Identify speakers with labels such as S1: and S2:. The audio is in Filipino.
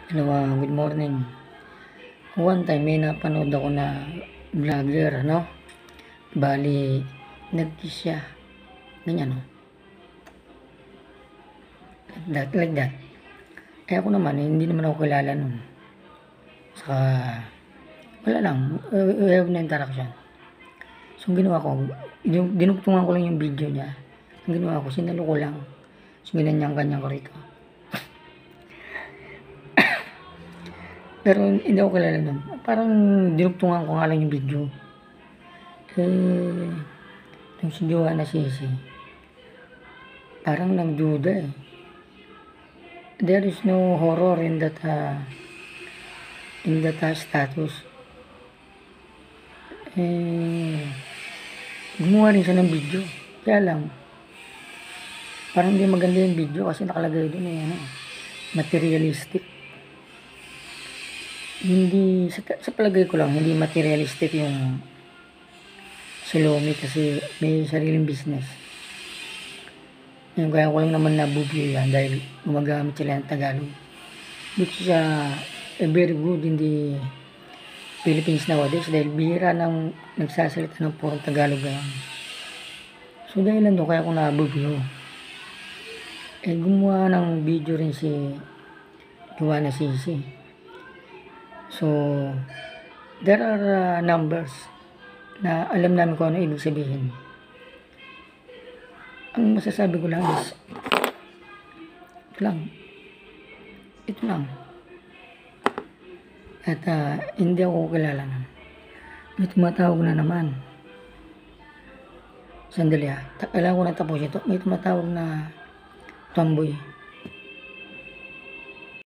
S1: Hello, good morning. One time may napanood ako na vlogger, no? Bali, nag-kiss siya. Ganyan, no? Like that. Eh ako naman, hindi naman ako kilala nun. Saka, wala lang. We have na interaction. So, ang ginawa ko, dinugtungan ko lang yung video niya. Ang ginawa ko, sinalo ko lang. So, ginanyang-ganyang ko rito. Pero hindi ako kilala nun. Parang dinugtungan ko nga lang yung video. Yung si Joanna Sisi, parang nagduda eh. There is no horror in that status. Gumawa rin siya ng video. Kaya lang, parang hindi maganda yung video kasi nakalagay doon eh, materialistic. Hindi, sa palagay ko lang, hindi materialistic yung si Lomi kasi may sariling business. Yung kaya ko lang naman nabubyo yan dahil gumagamit sila ng Tagalog. Which is a very good in the Philippines nowadays dahil bihira nang nagsasalita ng puro Tagalog ngayon. So dahil lang doon kaya ako nabubyo. Gumawa ng video rin si Joanna Sisi. So, there are numbers na alam namin kung ano ibig sabihin. Ang masasabi ko lang is, ito lang. At hindi ako kilala na. May tumatawag na naman. Sandali kailangan ko na tapos ito. May tumatawag na tomboy.